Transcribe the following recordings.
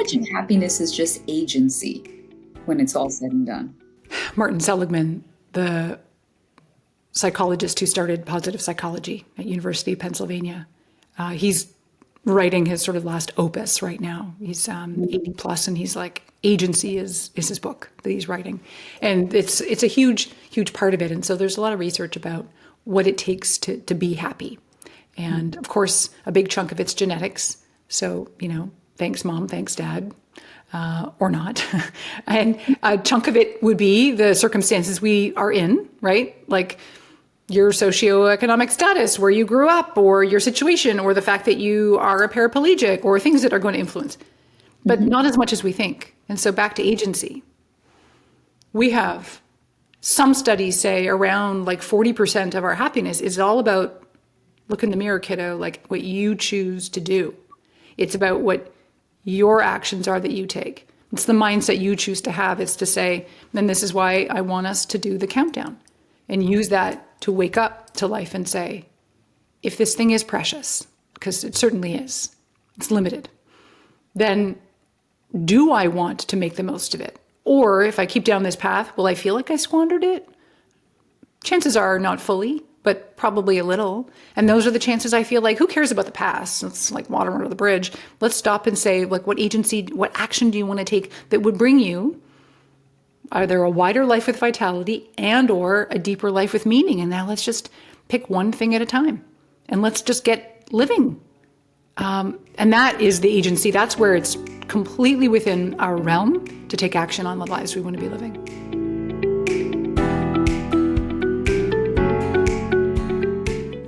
imagine happiness is just agency when it's all said and done. Martin Seligman, the psychologist who started positive psychology at University of Pennsylvania, he's writing his sort of last opus right now. He's 80 plus, and he's like, agency is his book that he's writing. And it's a huge part of it. And so there's a lot of research about what it takes to be happy. And of course, a big chunk of it's genetics. So, thanks mom, thanks dad, or not. And a chunk of it would be the circumstances we are in, right? Like your socioeconomic status, where you grew up, or your situation, or the fact that you are a paraplegic, or things that are going to influence, but not as much as we think. And so back to agency. We have some studies say around like 40% of our happiness is all about, look in the mirror, kiddo, like what you choose to do. It's about what your actions are that you take. It's the mindset you choose to have. It's to say, and this is why I want us to do the countdown and use that to wake up to life and say, if this thing is precious, because it certainly is, it's limited, then do I want to make the most of it? Or if I keep down this path, will I feel like I squandered it? Chances are not fully, but probably a little. And those are the chances I feel like, who cares about the past? It's like water under the bridge. Let's stop and say, like, what action do you want to take that would bring you either a wider life with vitality and or a deeper life with meaning? And now let's just pick one thing at a time and let's just get living. And that is the agency. That's where it's completely within our realm to take action on the lives we want to be living.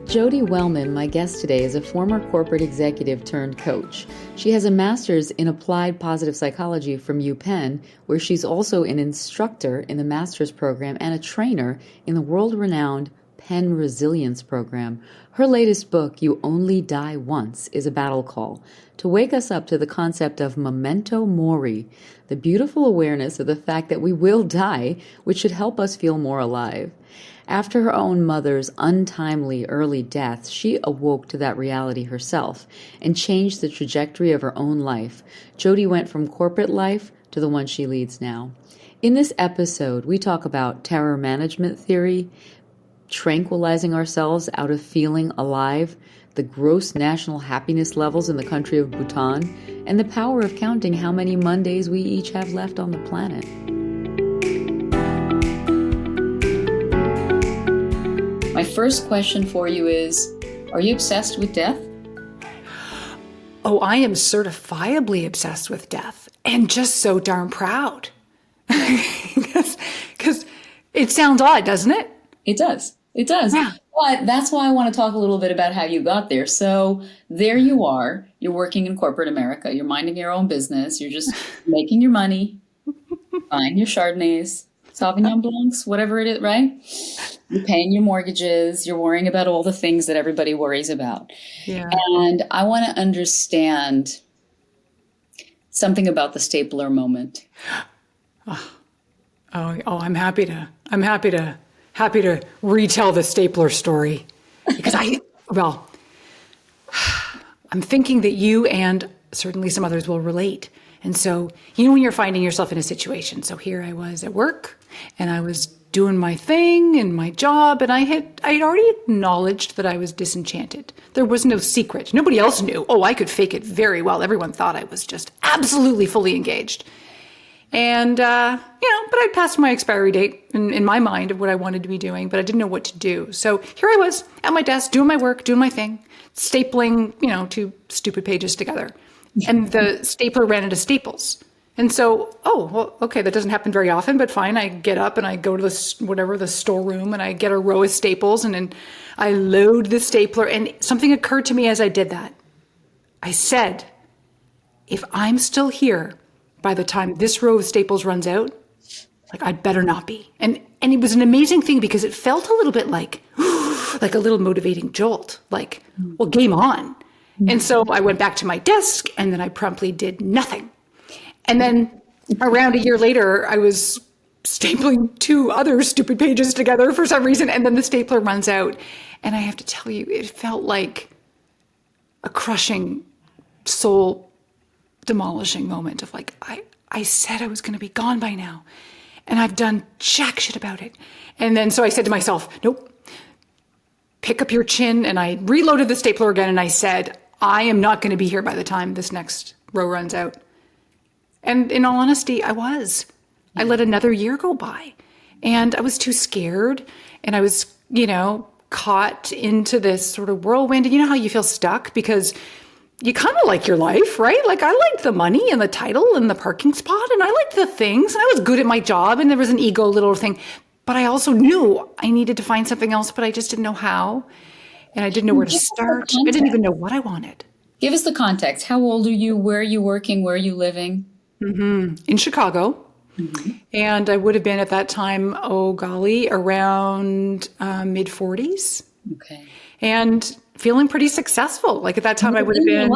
Jodi Wellman, my guest today, is a former corporate executive turned coach. She has a master's in applied positive psychology from UPenn, where she's also an instructor in the master's program and a trainer in the world-renowned Penn Resilience Program. Her latest book, You Only Die Once, is a battle call to wake us up to the concept of memento mori, the beautiful awareness of the fact that we will die, which should help us feel more alive. After her own mother's untimely early death, she awoke to that reality herself and changed the trajectory of her own life. Jodi went from corporate life to the one she leads now. In this episode, we talk about terror management theory, tranquilizing ourselves out of feeling alive, the gross national happiness levels in the country of Bhutan, and the power of counting how many Mondays we each have left on the planet. My first question for you is, are you obsessed with death? Oh, I am certifiably obsessed with death and just so darn proud. Because it sounds odd, doesn't it? It does. It does. Yeah. But that's why I want to talk a little bit about how you got there. So there you are. You're working in corporate America. You're minding your own business. You're just making your money, buying your Chardonnays, Sauvignon Blancs, whatever it is, right? You're paying your mortgages. You're worrying about all the things that everybody worries about. Yeah. And I want to understand something about the stapler moment. Oh, I'm happy to retell the stapler story because I'm thinking that you and certainly some others will relate. And so, when you're finding yourself in a situation, so here I was at work and I was doing my thing and my job, and I'd already acknowledged that I was disenchanted. There was no secret. Nobody else knew. Oh, I could fake it very well. Everyone thought I was just absolutely fully engaged. And, but I'd passed my expiry date in my mind of what I wanted to be doing, but I didn't know what to do. So here I was at my desk, doing my work, doing my thing, stapling, two stupid pages together. And the stapler ran into staples. And so, okay, that doesn't happen very often, but fine. I get up and I go to the storeroom, and I get a row of staples, and then I load the stapler. And something occurred to me as I did that. I said, if I'm still here by the time this row of staples runs out, like, I'd better not be. And it was an amazing thing because it felt a little bit like a little motivating jolt, like, well, game on. And so I went back to my desk, and then I promptly did nothing. And then around a year later, I was stapling 2 other stupid pages together for some reason, and then the stapler runs out. And I have to tell you, it felt like a crushing soul demolishing moment of like, I said I was going to be gone by now, and I've done jack shit about it. And then so I said to myself, nope, pick up your chin. And I reloaded the stapler again, and I said, I am not going to be here by the time this next row runs out. And in all honesty, I was. I let another year go by, and I was too scared, and I was, caught into this sort of whirlwind. And you know how you feel stuck because you kind of like your life, right? Like I liked the money and the title and the parking spot, and I liked the things, and I was good at my job, and there was an ego little thing. But I also knew I needed to find something else, but I just didn't know how. And I didn't know where to start. I didn't even know what I wanted. Give us the context. How old are you? Where are you working? Where are you living? In Chicago. And I would have been at that time, around mid-40s. Okay. And feeling pretty successful. Like at that time, I would have been.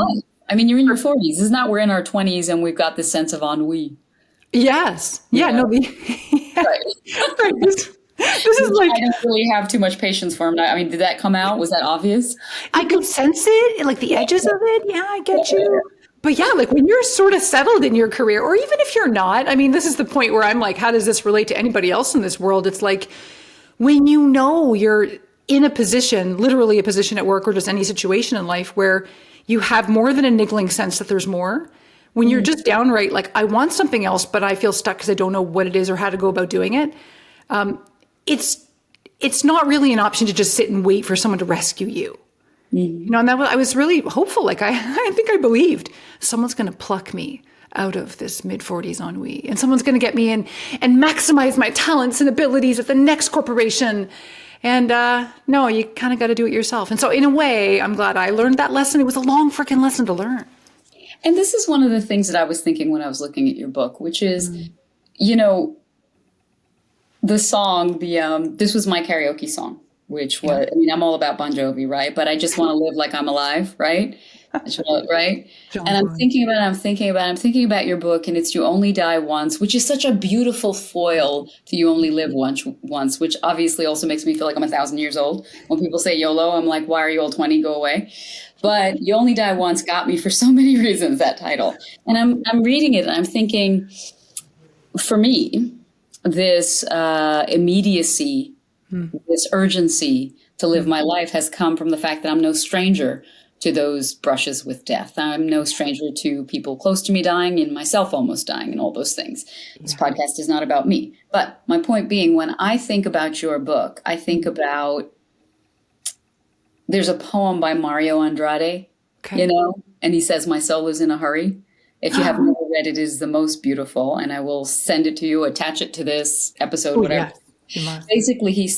I mean, you're in your 40s. It's not we're in our 20s and we've got this sense of ennui. Yes. Yeah. No. Right. Right. This is like. I didn't really have too much patience for him. I mean, did that come out? Was that obvious? I could sense it, like the edges of it. Yeah, I get you. But yeah, like when you're sort of settled in your career, or even if you're not, I mean, this is the point where I'm like, how does this relate to anybody else in this world? It's like when you're in a position, literally a position at work or just any situation in life where you have more than a niggling sense that there's more. When you're just downright like, I want something else, but I feel stuck because I don't know what it is or how to go about doing it. It's not really an option to just sit and wait for someone to rescue you. And I was really hopeful. Like I think I believed someone's going to pluck me out of this mid-40s ennui, and someone's going to get me in and maximize my talents and abilities at the next corporation. And no, you kind of got to do it yourself. And so in a way, I'm glad I learned that lesson. It was a long freaking lesson to learn. And this is one of the things that I was thinking when I was looking at your book, which is, the song, this was my karaoke song. Which was, I mean, I'm all about Bon Jovi, right? But I just want to live like I'm alive, right? Right? And I'm thinking about your book, and it's You Only Die Once, which is such a beautiful foil to You Only Live Once, which obviously also makes me feel like I'm 1,000 years old. When people say YOLO, I'm like, why are you all 20? Go away. But You Only Die Once got me for so many reasons, that title. And I'm reading it, and I'm thinking, for me, this immediacy, this urgency to live my life has come from the fact that I'm no stranger to those brushes with death. I'm no stranger to people close to me dying and myself almost dying and all those things. This podcast is not about me. But my point being, when I think about your book, I think about, there's a poem by Mario Andrade, and he says, my soul is in a hurry. If you have never read it, it is the most beautiful. And I will send it to you, attach it to this episode, whatever. Yes. Basically, he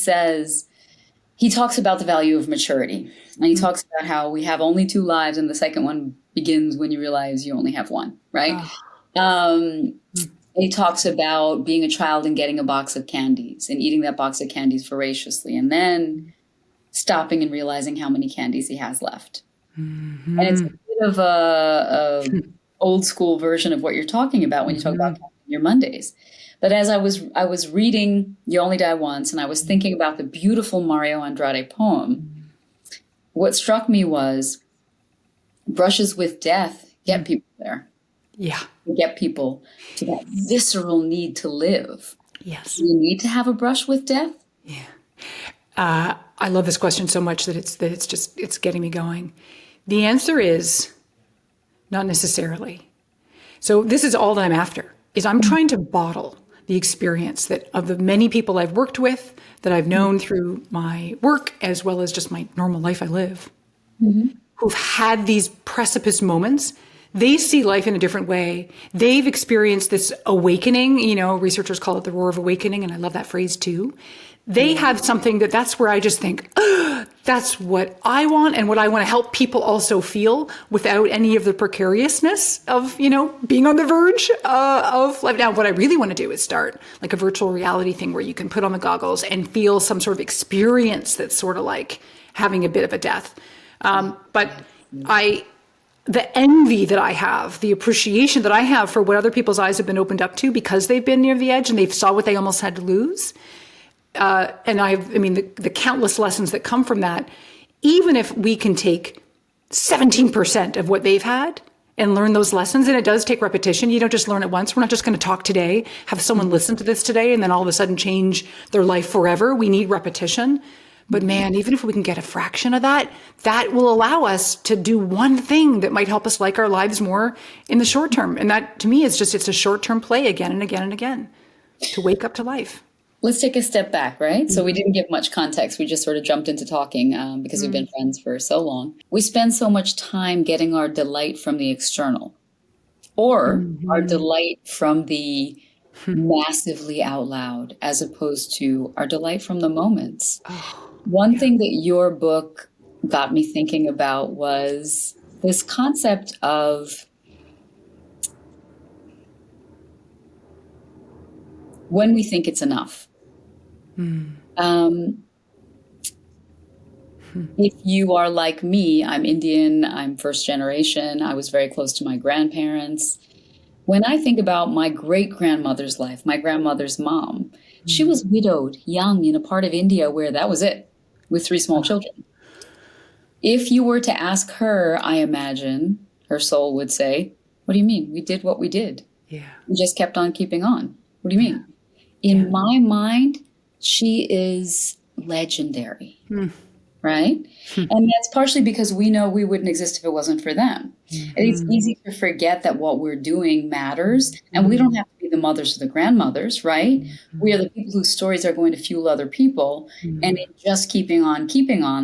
talks about the value of maturity, and he talks about how we have only 2 lives, and the second one begins when you realize you only have one, right? He talks about being a child and getting a box of candies and eating that box of candies voraciously, and then stopping and realizing how many candies he has left. And it's a bit of a old school version of what you're talking about when you talk about your Mondays. But as I was reading You Only Die Once, and I was thinking about the beautiful Mario Andrade poem, what struck me was brushes with death get people there. Yeah. Get people to that visceral need to live. Yes. Do you need to have a brush with death? Yeah. I love this question so much that it's getting me going. The answer is not necessarily. So this is all that I'm after, is I'm trying to bottle the experience that of the many people I've worked with, that I've known through my work, as well as just my normal life I live, who've had these precipice moments. They see life in a different way. They've experienced this awakening, researchers call it the roar of awakening, and I love that phrase too. They have something that's where I just think, that's what I want and what I want to help people also feel without any of the precariousness of, being on the verge of life. Now, what I really want to do is start like a virtual reality thing where you can put on the goggles and feel some sort of experience that's sort of like having a bit of a death. But the envy that I have, the appreciation that I have for what other people's eyes have been opened up to because they've been near the edge and they've saw what they almost had to lose. And the countless lessons that come from that, even if we can take 17% of what they've had and learn those lessons. And it does take repetition. You don't just learn it once. We're not just going to talk today, have someone listen to this today, and then all of a sudden change their life forever. We need repetition. But man, even if we can get a fraction of that, that will allow us to do one thing that might help us like our lives more in the short term. And that to me is just, it's a short-term play again and again and again to wake up to life. Let's take a step back, right? So we didn't give much context. We just sort of jumped into talking because we've been friends for so long. We spend so much time getting our delight from the external or our delight from the massively out loud, as opposed to our delight from the moments. One thing that your book got me thinking about was this concept of when we think it's enough. If you are like me, I'm Indian, I'm first generation, I was very close to my grandparents. When I think about my great-grandmother's life, my grandmother's mom, she was widowed, young, in a part of India where that was it, with 3 small children. If you were to ask her, I imagine, her soul would say, what do you mean? We did what we did. Yeah. We just kept on keeping on. What do you mean? In my mind, she is legendary, right? And that's partially because we know we wouldn't exist if it wasn't for them. And it's easy to forget that what we're doing matters. And we don't have to be the mothers or the grandmothers, right? We are the people whose stories are going to fuel other people. And in just keeping on,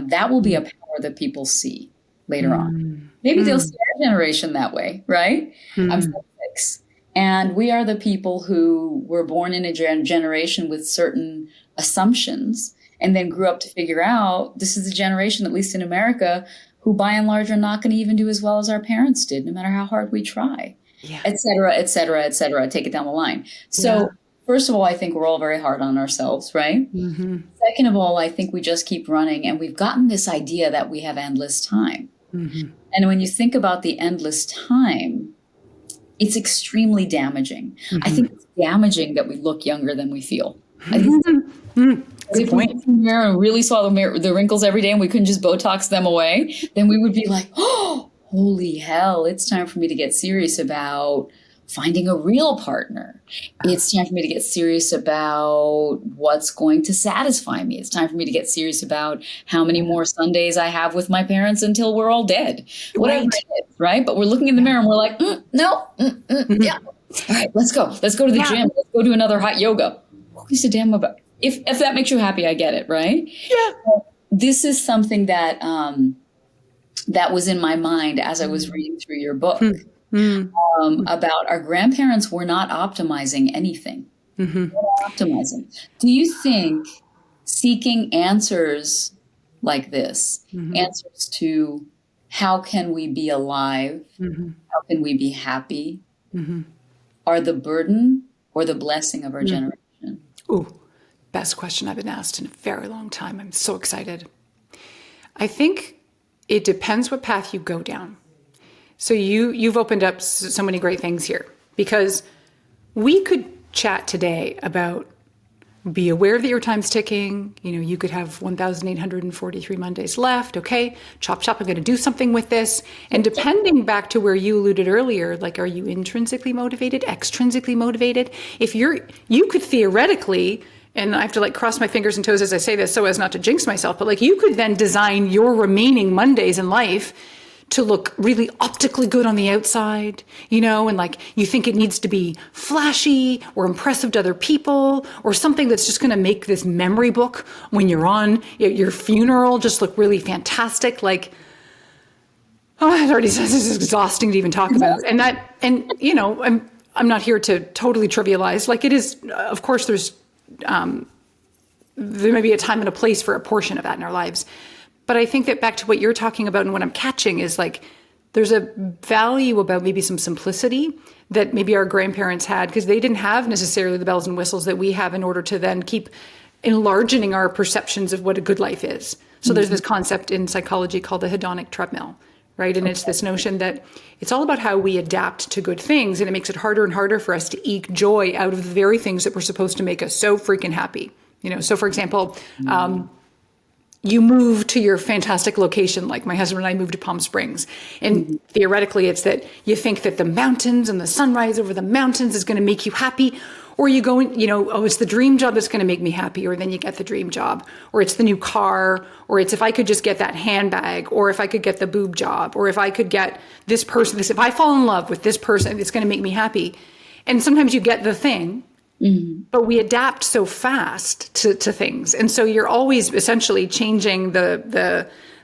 that will be a power that people see later on. Maybe they'll see our generation that way, right? I'm 46. And we are the people who were born in a generation with certain assumptions and then grew up to figure out this is a generation, at least in America, who by and large are not going to even do as well as our parents did, no matter how hard we try, et cetera, et cetera, et cetera. Take it down the line. So first of all, I think we're all very hard on ourselves, right? Second of all, I think we just keep running, and we've gotten this idea that we have endless time. And when you think about the endless time, it's extremely damaging. I think it's damaging that we look younger than we feel. I think if we looked in the mirror and really saw the wrinkles every day and we couldn't just Botox them away, then we would be like, oh, holy hell, it's time for me to get serious about finding a real partner. It's time for me to get serious about what's going to satisfy me. It's time for me to get serious about how many more Sundays I have with my parents until we're all dead. Whatever it is, right? But we're looking in the mirror and we're like, no, yeah. All right, let's go. Let's go to the gym. Let's go do another hot yoga. Who gives a damn about? If that makes you happy, I get it, right? Yeah. This is something that that was in my mind as I was reading through your book. About our grandparents were not optimizing anything. They were not optimizing. Do you think seeking answers like this, answers to how can we be alive, how can we be happy, are the burden or the blessing of our generation? Ooh, best question I've been asked in a very long time. I'm so excited. I think it depends what path you go down. So you've opened up so many great things here, because we could chat today about be aware that your time's ticking. You know, you could have 1,843 Mondays left. Okay, chop, chop, I'm going to do something with this. And depending back to where you alluded earlier, like, are you intrinsically motivated, extrinsically motivated? If you could theoretically, and I have to like cross my fingers and toes as I say this so as not to jinx myself, but like you could then design your remaining Mondays in life to look really optically good on the outside, you know, and like you think it needs to be flashy or impressive to other people or something that's just going to make this memory book when you're on your funeral just look really fantastic. Like, oh, it already says this is exhausting to even talk about. And you know, I'm not here to totally trivialize. Like it is, of course, there may be a time and a place for a portion of that in our lives. But I think that back to what you're talking about and what I'm catching is like, there's a value about maybe some simplicity that maybe our grandparents had, because they didn't have necessarily the bells and whistles that we have in order to then keep enlarging our perceptions of what a good life is. So there's this concept in psychology called the hedonic treadmill, right? And it's this notion that it's all about how we adapt to good things. And it makes it harder and harder for us to eke joy out of the very things that were supposed to make us so freaking happy. You know, so for example, you move to your fantastic location. Like my husband and I moved to Palm Springs. And theoretically, it's that you think that the mountains and the sunrise over the mountains is going to make you happy. Or you go, oh, it's the dream job that's going to make me happy. Or then you get the dream job. Or it's the new car. Or it's if I could just get that handbag. Or if I could get the boob job. Or if I could get this person, if I fall in love with this person, it's going to make me happy. And sometimes you get the thing. But we adapt so fast to things. And so you're always essentially changing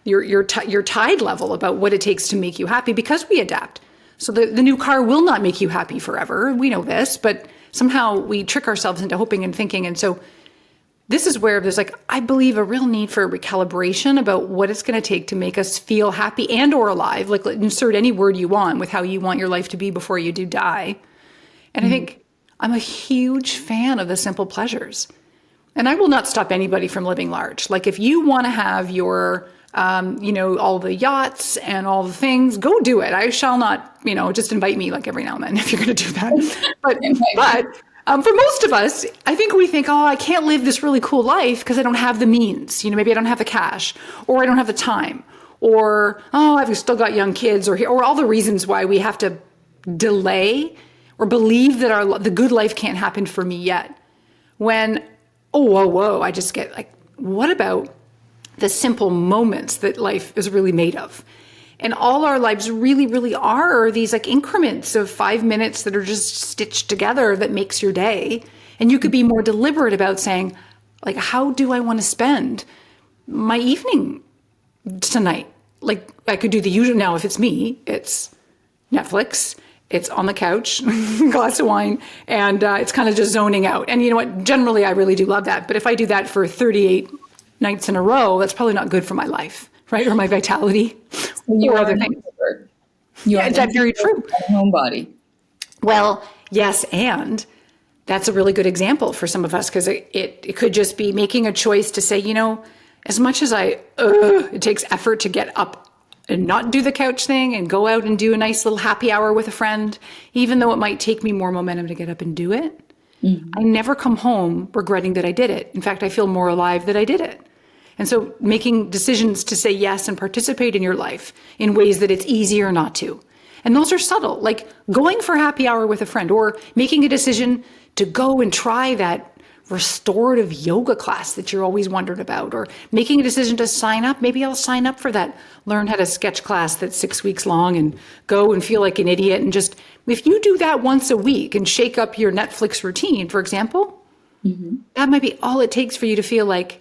your tide level about what it takes to make you happy because we adapt. So the new car will not make you happy forever. We know this, but somehow we trick ourselves into hoping and thinking. And so this is where there's I believe a real need for recalibration about what it's going to take to make us feel happy and or alive. Like insert any word you want with how you want your life to be before you do die. And I think I'm a huge fan of the simple pleasures. And I will not stop anybody from living large. Like if you want to have your, all the yachts and all the things, go do it. I shall not, just invite me like every now and then if you're going to do that. But for most of us, I think we think, oh, I can't live this really cool life because I don't have the means. Maybe I don't have the cash or I don't have the time or, oh, I've still got young kids or all the reasons why we have to delay or believe that the good life can't happen for me yet. When, whoa, I just get what about the simple moments that life is really made of? And all our lives really, really are these increments of 5 minutes that are just stitched together that makes your day. And you could be more deliberate about saying, how do I want to spend my evening tonight? I could do the usual. Now, if it's me, it's Netflix. It's on the couch, glass of wine, and it's kind of just zoning out. And you know what? Generally, I really do love that. But if I do that for 38 nights in a row, that's probably not good for my life, right? Or my vitality or other things. Is that very true? A homebody. Well, yes, and that's a really good example for some of us because it could just be making a choice to say, as much as it takes effort to get up and not do the couch thing and go out and do a nice little happy hour with a friend, even though it might take me more momentum to get up and do it, I never come home regretting that I did it. In fact, I feel more alive that I did it. And so making decisions to say yes and participate in your life in ways that it's easier not to. And those are subtle, like going for happy hour with a friend or making a decision to go and try that restorative yoga class that you're always wondered about, or making a decision to sign up. Maybe I'll sign up for that learn how to sketch class that's 6 weeks long and go and feel like an idiot. And just, if you do that once a week and shake up your Netflix routine, for example, that might be all it takes for you to feel like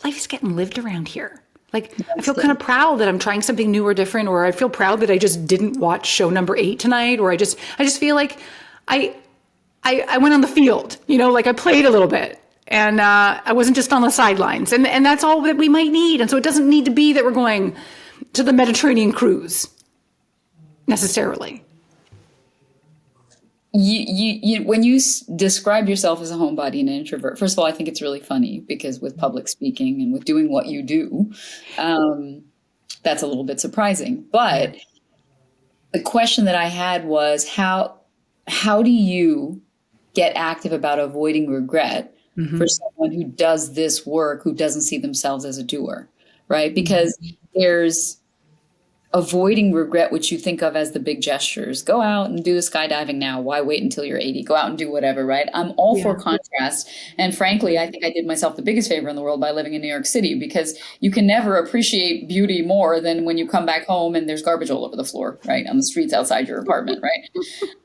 life is getting lived around here. I feel kind of proud that I'm trying something new or different, or I feel proud that I just didn't watch show number 8 tonight, or I just feel like I went on the field, I played a little bit and I wasn't just on the sidelines, and that's all that we might need. And so it doesn't need to be that we're going to the Mediterranean cruise necessarily. You when you describe yourself as a homebody and an introvert, first of all, I think it's really funny because with public speaking and with doing what you do, that's a little bit surprising. But the question that I had was how do you get active about avoiding regret for someone who does this work, who doesn't see themselves as a doer, right? Because there's avoiding regret, which you think of as the big gestures. Go out and do the skydiving now. Why wait until you're 80? Go out and do whatever, right? I'm all for contrast. And frankly, I think I did myself the biggest favor in the world by living in New York City, because you can never appreciate beauty more than when you come back home and there's garbage all over the floor, right? On the streets outside your apartment, right?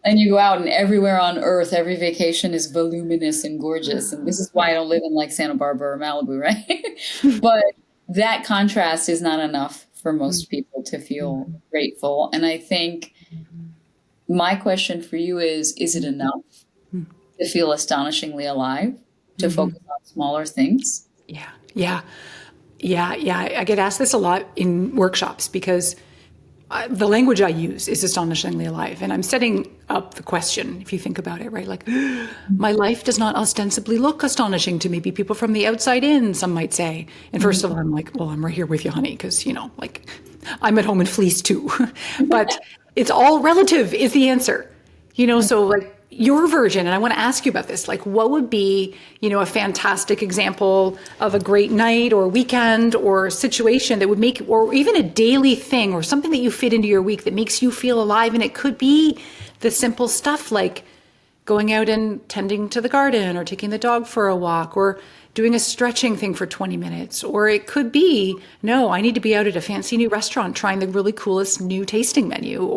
And you go out and everywhere on earth, every vacation is voluminous and gorgeous. And this is why I don't live in like Santa Barbara or Malibu, right? But that contrast is not enough for most people to feel grateful. And I think my question for you is it enough to feel astonishingly alive, to focus on smaller things? Yeah. I get asked this a lot in workshops because the language I use is astonishingly alive. And I'm setting up the question, if you think about it, right? Like, my life does not ostensibly look astonishing to maybe people from the outside in, some might say. And first of all, I'm like, well, I'm right here with you, honey, because, I'm at home in fleece too. But it's all relative is the answer. So your version, and I want to ask you about this, like what would be, a fantastic example of a great night or weekend or situation that would make, or even a daily thing or something that you fit into your week that makes you feel alive. And it could be the simple stuff like going out and tending to the garden or taking the dog for a walk or doing a stretching thing for 20 minutes. Or it could be, no, I need to be out at a fancy new restaurant trying the really coolest new tasting menu,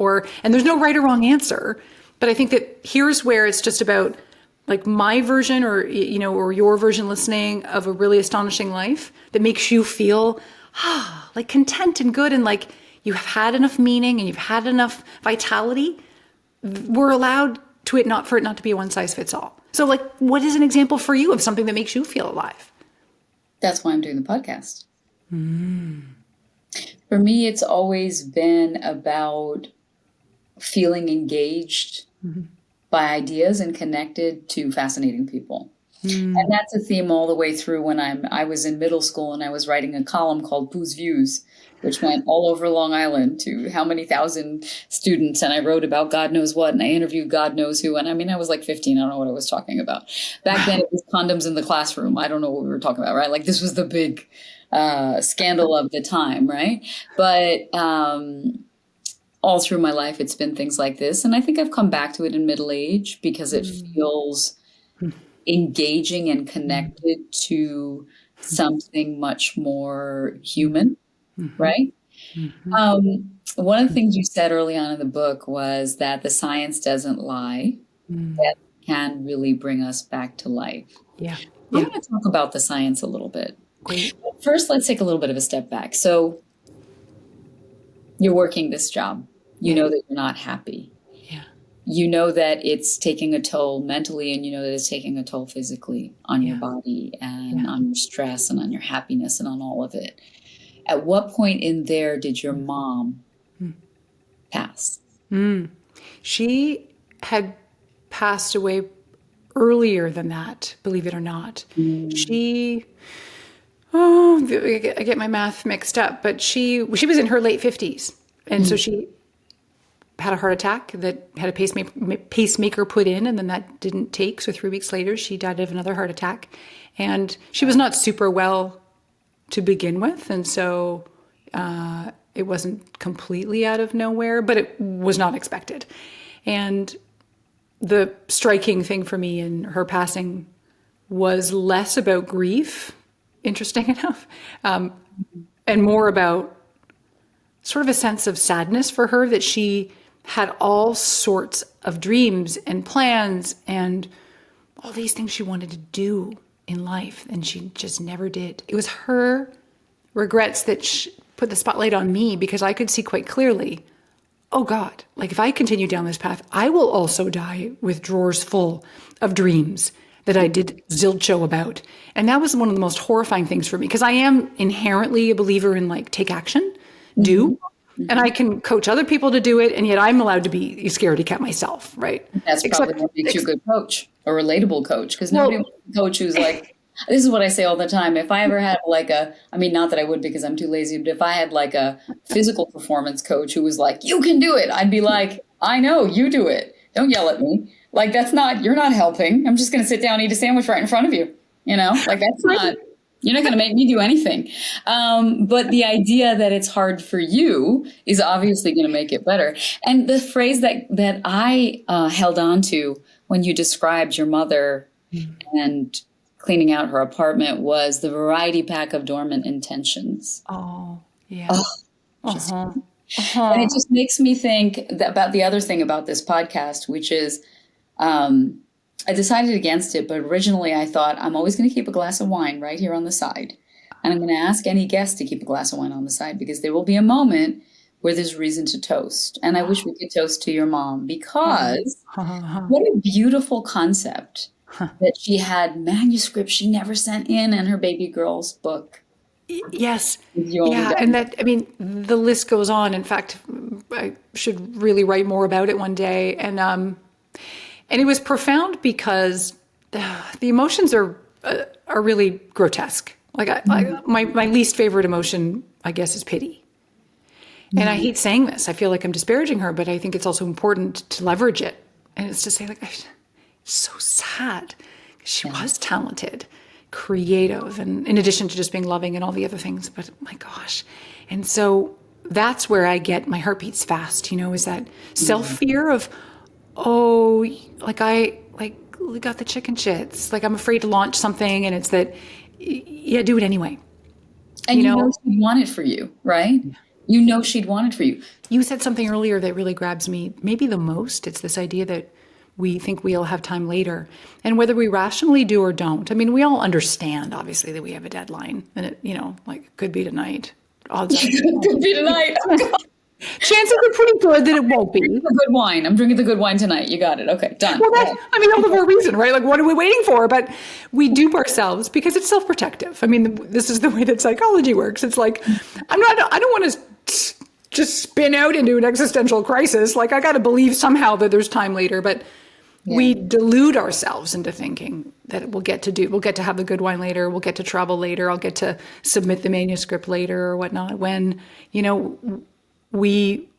and there's no right or wrong answer. But I think that here's where it's just about like my version or your version listening of a really astonishing life that makes you feel like content and good. And like you have had enough meaning and you've had enough vitality. We're allowed for it not to be a one size fits all. So like, what is an example for you of something that makes you feel alive? That's why I'm doing the podcast. For me, it's always been about feeling engaged by ideas and connected to fascinating people. And that's a theme all the way through when I was in middle school and I was writing a column called Pooh's Views, which went all over Long Island to how many thousand students. And I wrote about God knows what, and I interviewed God knows who. And I was like 15. I don't know what I was talking about. Back then it was condoms in the classroom. I don't know what we were talking about, right? Like this was the big scandal of the time, right? But all through my life, it's been things like this. And I think I've come back to it in middle age because it feels engaging and connected to something much more human, right? One of the things you said early on in the book was that the science doesn't lie, that can really bring us back to life. Yeah. I'm going to talk about the science a little bit. Great. First, let's take a little bit of a step back. So you're working this job. You know that you're not happy. Yeah. You know that it's taking a toll mentally, and you know that it's taking a toll physically on your body and on your stress and on your happiness and on all of it. At what point in there did your mom pass? She had passed away earlier than that, believe it or not. I get my math mixed up, but she was in her late 50s. And so she had a heart attack that had a pacemaker put in, and then that didn't take. So 3 weeks later, she died of another heart attack. And she was not super well to begin with. And so it wasn't completely out of nowhere, but it was not expected. And the striking thing for me in her passing was less about grief, interesting enough, and more about sort of a sense of sadness for her that she had all sorts of dreams and plans and all these things she wanted to do in life, and she just never did. It was her regrets that put the spotlight on me, because I could see quite clearly, oh God, like if I continue down this path, I will also die with drawers full of dreams that I did zilcho about. And that was one of the most horrifying things for me, because I am inherently a believer in like, take action, do. And I can coach other people to do it, and yet I'm allowed to be scaredy cat myself, right? That's probably what makes you a good coach, a relatable coach, because nobody wants a coach who's like, this is what I say all the time. If I ever had like not that I would because I'm too lazy, but if I had like a physical performance coach who was like, you can do it, I'd be like, I know, you do it. Don't yell at me. Like, you're not helping. I'm just going to sit down and eat a sandwich right in front of you. Like you're not going to make me do anything. But the idea that it's hard for you is obviously going to make it better. And the phrase that I held on to when you described your mother and cleaning out her apartment was the variety pack of dormant intentions. Oh, yeah. And it just makes me think about the other thing about this podcast, which is I decided against it, but originally I thought I'm always going to keep a glass of wine right here on the side. And I'm going to ask any guest to keep a glass of wine on the side, because there will be a moment where there's reason to toast. And I wish we could toast to your mom, because what a beautiful concept that she had manuscripts she never sent in and her baby girl's book. Yes. Yeah. And the list goes on. In fact, I should really write more about it one day. And it was profound because the emotions are really grotesque. Like my least favorite emotion, I guess, is pity. And I hate saying this. I feel like I'm disparaging her, but I think it's also important to leverage it. And it's to say, like, So sad. She Yeah. was talented, creative, and in addition to just being loving and all the other things, but my gosh. And so that's where I get my heart beats fast, is that self fear of, oh, we got the chicken shits. Like I'm afraid to launch something, and it's that, yeah, do it anyway. And she'd want it for you, right? She'd want it for you. You said something earlier that really grabs me, maybe the most. It's this idea that we think we'll have time later. And whether we rationally do or don't, I mean, we all understand, obviously, that we have a deadline and it, it could be tonight. Odds are. Could be tonight. Chances are pretty good that it won't be. The good wine. I'm drinking the good wine tonight. You got it. Okay, done. Well, all the more reason, right? Like, what are we waiting for? But we dupe ourselves because it's self-protective. I mean, this is the way that psychology works. It's like, I don't want to just spin out into an existential crisis. Like, I got to believe somehow that there's time later. But we delude ourselves into thinking that we'll get to have the good wine later. We'll get to travel later. I'll get to submit the manuscript later or whatnot. When, we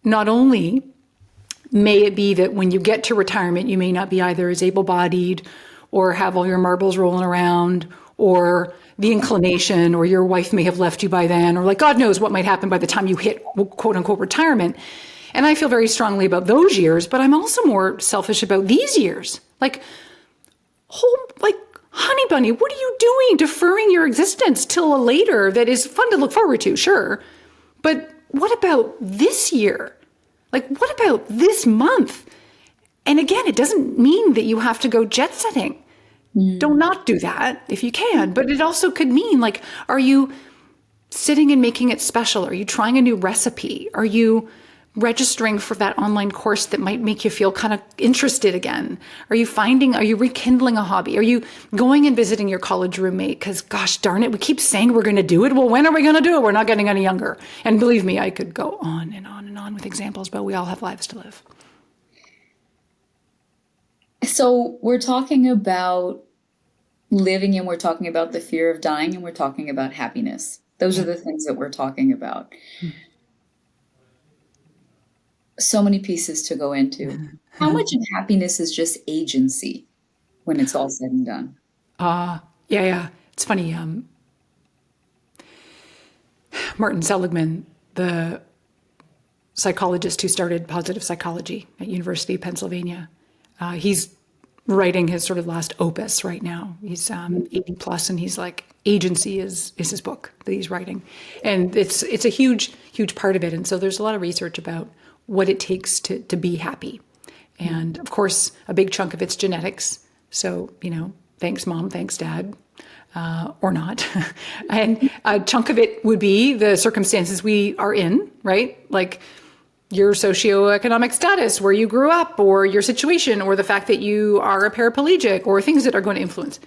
not only may it be that when you get to retirement, you may not be either as able-bodied or have all your marbles rolling around or the inclination, or your wife may have left you by then, or like God knows what might happen by the time you hit quote unquote retirement. And I feel very strongly about those years, but I'm also more selfish about these years. Like, honey bunny, what are you doing deferring your existence till a later that is fun to look forward to? Sure. But what about this year? Like, what about this month? And again, it doesn't mean that you have to go jet setting. Don't not do that if you can. But it also could mean, like, are you sitting and making it special? Are you trying a new recipe? Are you registering for that online course that might make you feel kind of interested again? Are you rekindling a hobby? Are you going and visiting your college roommate? Because gosh darn it, we keep saying we're going to do it. Well, when are we going to do it? We're not getting any younger. And believe me, I could go on and on and on with examples, but we all have lives to live. So we're talking about living, and we're talking about the fear of dying, and we're talking about happiness. Those are the things that we're talking about. So many pieces to go into. How much of happiness is just agency when it's all said and done? Yeah. It's funny. Martin Seligman, the psychologist who started positive psychology at University of Pennsylvania, he's writing his sort of last opus right now. He's 80 plus, and he's like, agency is his book that he's writing. And it's a huge part of it. And so there's a lot of research about what it takes to be happy. And of course, a big chunk of it's genetics. So, thanks mom, thanks dad, or not. And a chunk of it would be the circumstances we are in, right? Like your socioeconomic status, where you grew up, or your situation, or the fact that you are a paraplegic, or things that are going to influence,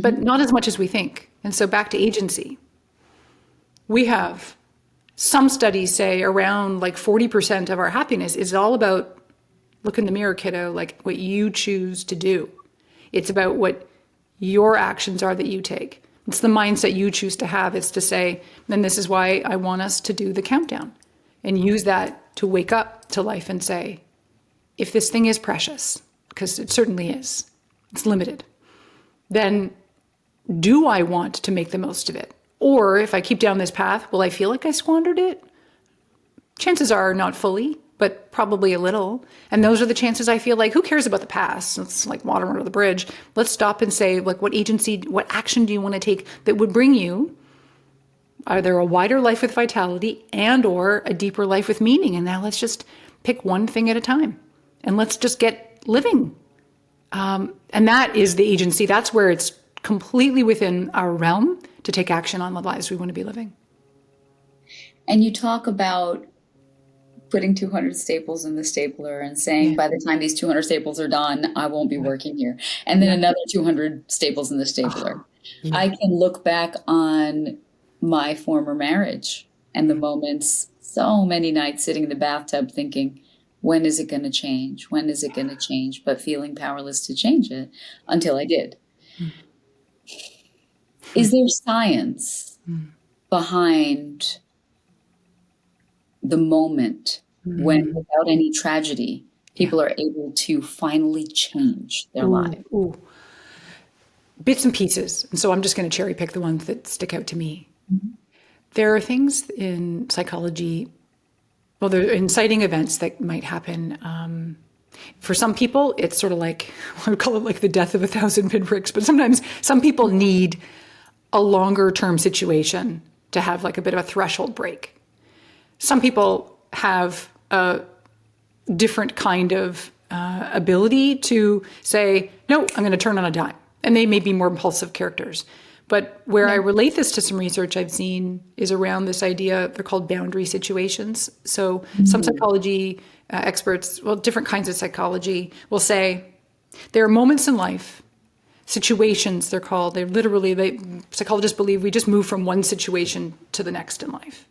but not as much as we think. And so back to agency. We have some studies say around like 40% of our happiness is all about, look in the mirror, kiddo, like what you choose to do. It's about what your actions are that you take. It's the mindset you choose to have. It's to say, and this is why I want us to do the countdown and use that to wake up to life and say, if this thing is precious, because it certainly is, it's limited, then do I want to make the most of it? Or if I keep down this path, will I feel like I squandered it? Chances are not fully, but probably a little. And those are the chances I feel like, who cares about the past? It's like water under the bridge. Let's stop and say, like, what action do you want to take that would bring you either a wider life with vitality and or a deeper life with meaning? And now let's just pick one thing at a time and let's just get living. And that is the agency. That's where it's completely within our realm to take action on the lives we want to be living. And you talk about putting 200 staples in the stapler and saying, by the time these 200 staples are done, I won't be working here. And then another 200 staples in the stapler. I can look back on my former marriage and the moments, so many nights sitting in the bathtub thinking, when is it going to change? When is it going to change? But feeling powerless to change it until I did. Is there science behind the moment when, without any tragedy, people are able to finally change their lives? Ooh. Bits and pieces. And so I'm just going to cherry pick the ones that stick out to me. There are things in psychology, well, there are inciting events that might happen. For some people, it's sort of like, I would call it like the death of 1,000 pinpricks, but sometimes some people need a longer term situation to have like a bit of a threshold break. Some people have a different kind of ability to say, no, I'm going to turn on a dime. And they may be more impulsive characters. But where I relate this to some research I've seen is around this idea, they're called boundary situations. So some psychology experts, well, different kinds of psychology will say there are moments in life, situations they're called, psychologists believe we just move from one situation to the next in life.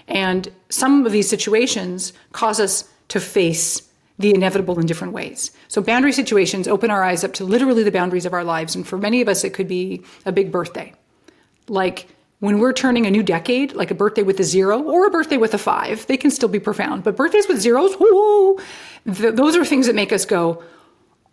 And some of these situations cause us to face the inevitable in different ways. So boundary situations open our eyes up to literally the boundaries of our lives. And for many of us, it could be a big birthday. Like when we're turning a new decade, like a birthday with a 0 or a birthday with a 5, they can still be profound. But birthdays with zeros, whoo, those are things that make us go,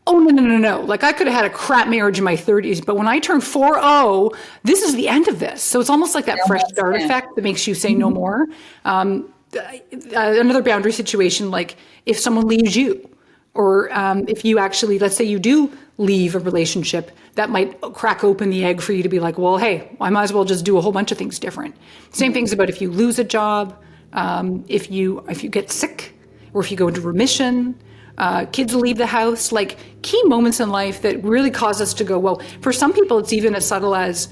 oh, no. Like I could have had a crap marriage in my 30s, but when I turn 40, this is the end of this. So it's almost like that fresh start effect that makes you say no more. Another boundary situation, like if someone leaves you, or if you actually, let's say you do leave a relationship, that might crack open the egg for you to be like, well, hey, I might as well just do a whole bunch of things different. Same things about if you lose a job, if you get sick, or if you go into remission, kids leave the house, like key moments in life that really cause us to go, well, for some people, it's even as subtle as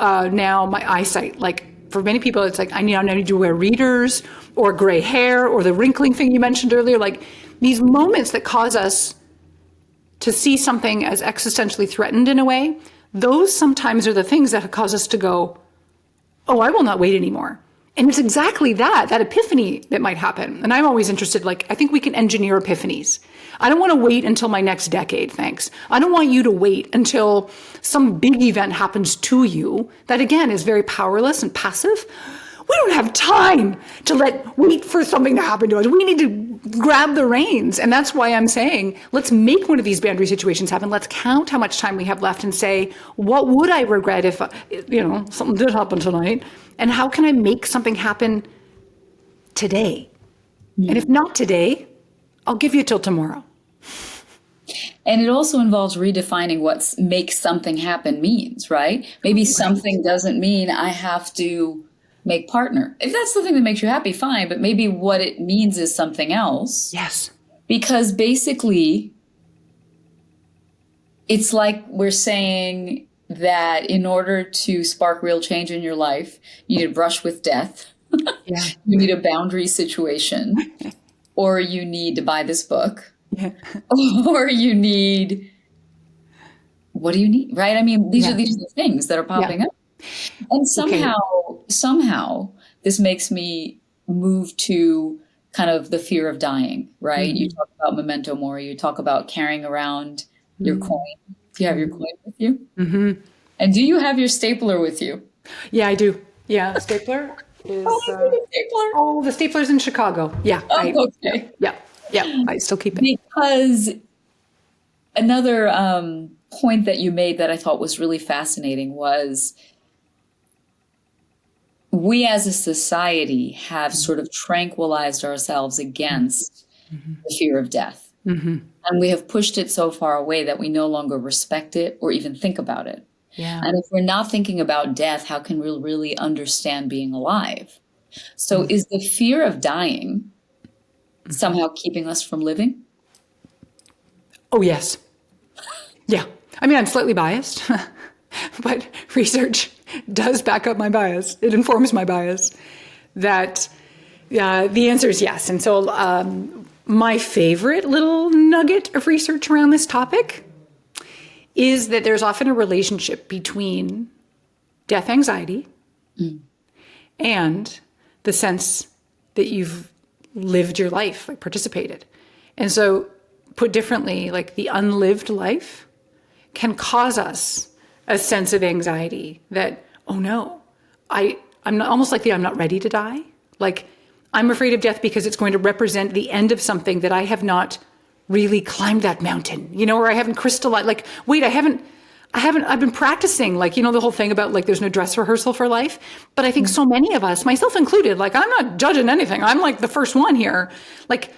now my eyesight, like for many people, it's like, I need to wear readers or gray hair or the wrinkling thing you mentioned earlier, like these moments that cause us to see something as existentially threatened in a way, those sometimes are the things that cause us to go, oh, I will not wait anymore. And it's exactly that epiphany that might happen. And I'm always interested, like, I think we can engineer epiphanies. I don't want to wait until my next decade, thanks. I don't want you to wait until some big event happens to you that, again, is very powerless and passive. We don't have time to wait for something to happen to us. We need to grab the reins. And that's why I'm saying, let's make one of these boundary situations happen. Let's count how much time we have left and say, what would I regret if, something did happen tonight? And how can I make something happen today? And if not today, I'll give you till tomorrow. And it also involves redefining what makes something happen means, right? Maybe something doesn't mean I have to make partner. If that's the thing that makes you happy, fine. But maybe what it means is something else. Yes. Because basically, it's like we're saying that in order to spark real change in your life, you need to brush with death. Yeah. You need a boundary situation, or you need to buy this book, or you need, what do you need? Right? I mean, these are the things that are popping up. And somehow this makes me move to kind of the fear of dying, right? Mm-hmm. You talk about memento mori, you talk about carrying around your coin. Do you have your coin with you? Mm-hmm. And do you have your stapler with you? Yeah, I do. Yeah, the stapler is... the stapler? Oh, the stapler's in Chicago. Yeah. Okay. Yeah, I still keep it. Because another point that you made that I thought was really fascinating was we as a society have sort of tranquilized ourselves against the fear of death. Mm-hmm. And we have pushed it so far away that we no longer respect it or even think about it. Yeah. And if we're not thinking about death, how can we really understand being alive? So is the fear of dying somehow keeping us from living? Oh, yes. Yeah. I mean, I'm slightly biased, but research does back up my bias. It informs my bias that the answer is yes. And so my favorite little nugget of research around this topic is that there's often a relationship between death anxiety and the sense that you've lived your life, like participated. And so put differently, like the unlived life can cause us a sense of anxiety that, oh no, I'm not, almost like I'm not ready to die. Like I'm afraid of death because it's going to represent the end of something that I have not really climbed that mountain, or I haven't crystallized, like, wait, I've been practicing, like, the whole thing about like, there's no dress rehearsal for life. But I think so many of us, myself included, like, I'm not judging anything. I'm like the first one here. Like,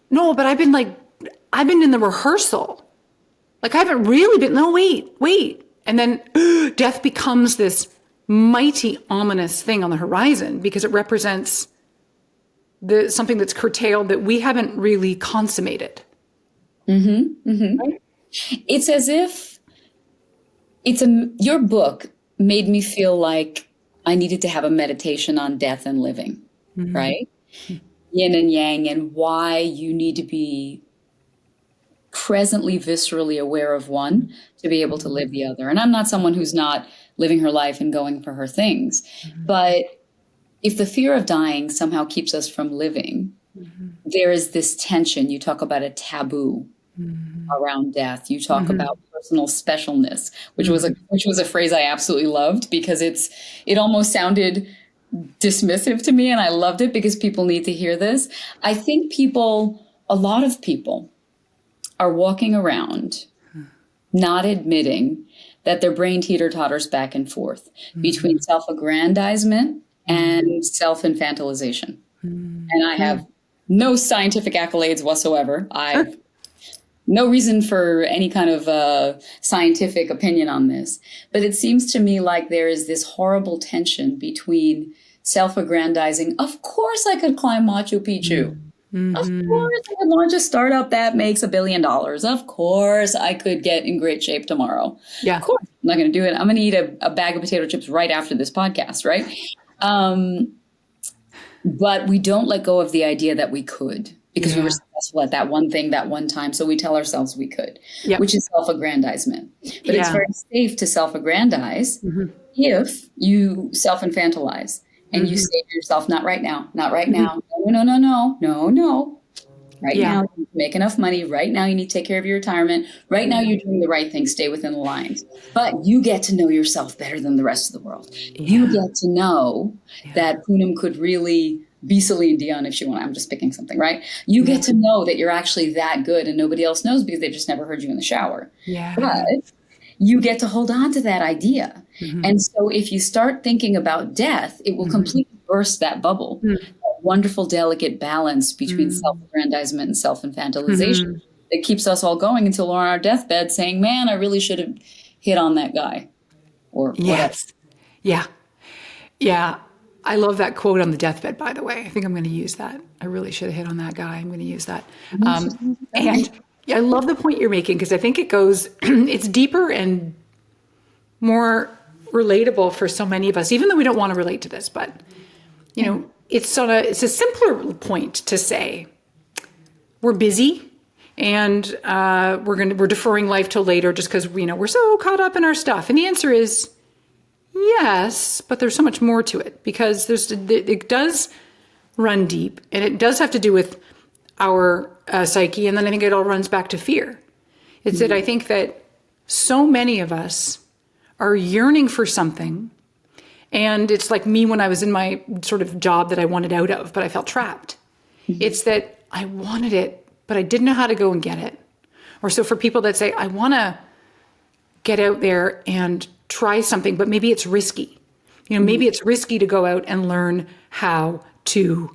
no, but I've been in the rehearsal. Like, I haven't really been, no, wait. And then death becomes this mighty, ominous thing on the horizon because it represents something that's curtailed that we haven't really consummated. Right? It's as if your book made me feel like I needed to have a meditation on death and living, right? Yin and yang, and why you need to be presently, viscerally aware of one to be able to live the other. And I'm not someone who's not living her life and going for her things. But if the fear of dying somehow keeps us from living, there is this tension. You talk about a taboo around death. You talk about personal specialness, which was a phrase I absolutely loved because it almost sounded dismissive to me, and I loved it because people need to hear this. I think a lot of people are walking around not admitting that their brain teeter-totters back and forth between self-aggrandizement and self-infantilization. And I have no scientific accolades whatsoever. I've no reason for any kind of scientific opinion on this. But it seems to me like there is this horrible tension between self-aggrandizing. Of course I could climb Machu Picchu. Of course I could launch a startup that makes $1 billion. Of course I could get in great shape tomorrow. Yeah. Of course I'm not going to do it. I'm going to eat a bag of potato chips right after this podcast, right? But we don't let go of the idea that we could because we were successful at that one thing that one time. So we tell ourselves we could, which is self-aggrandizement. But it's very safe to self-aggrandize if you self-infantilize and you say to yourself, not right now, not right now. No. Right now, you make enough money. Right now, you need to take care of your retirement. Right now, you're doing the right thing. Stay within the lines. But you get to know yourself better than the rest of the world. You get to know that Poonam could really be Celine Dion if she wanted. I'm just picking something, right? You get to know that you're actually that good and nobody else knows because they've just never heard you in the shower. Yeah. But you get to hold on to that idea. And so if you start thinking about death, it will completely burst that bubble. That wonderful, delicate balance between self-aggrandizement and self-infantilization that keeps us all going until we're on our deathbed saying, man, I really should have hit on that guy. Or yes. Yeah. I love that quote on the deathbed, by the way. I think I'm going to use that. I really should have hit on that guy. I'm going to use that. And I love the point you're making because I think it goes, it's deeper and more relatable for so many of us, even though we don't want to relate to this. But, it's a simpler point to say we're busy and we're deferring life till later just because, we're so caught up in our stuff. And the answer is yes, but there's so much more to it because it does run deep and it does have to do with our psyche. And then I think it all runs back to fear. It's that I think that so many of us are yearning for something. And it's like me when I was in my sort of job that I wanted out of, but I felt trapped. It's that I wanted it, but I didn't know how to go and get it. Or so for people that say, I want to get out there and try something, but maybe it's risky. Maybe it's risky to go out and learn how to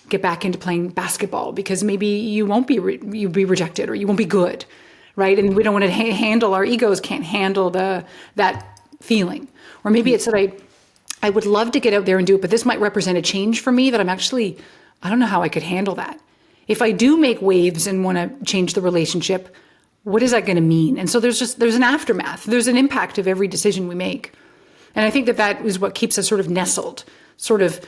get back into playing basketball because maybe you won't be you'll be rejected or you won't be good, right? And we don't want to handle, our egos can't handle that feeling. Or maybe it's that I would love to get out there and do it, but this might represent a change for me that I don't know how I could handle that. If I do make waves and want to change the relationship, what is that going to mean? And so there's an aftermath. There's an impact of every decision we make. And I think that is what keeps us sort of nestled, sort of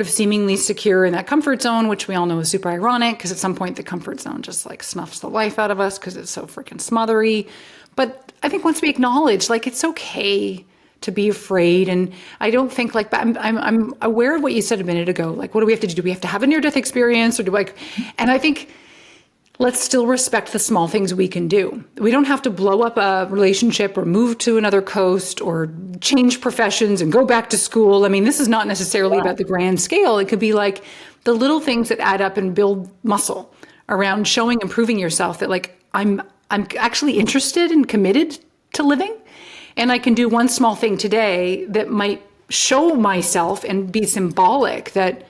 seemingly secure in that comfort zone, which we all know is super ironic because at some point the comfort zone just like snuffs the life out of us because it's so freaking smothery. But I think once we acknowledge, like, it's okay to be afraid. And I don't think like that. I'm aware of what you said a minute ago. Like, what do we have to do? Do we have to have a near-death experience or and I think let's still respect the small things we can do. We don't have to blow up a relationship or move to another coast or change professions and go back to school. I mean, this is not necessarily about the grand scale. It could be like the little things that add up and build muscle around showing and proving yourself that like, I'm actually interested and committed to living. And I can do one small thing today that might show myself and be symbolic that,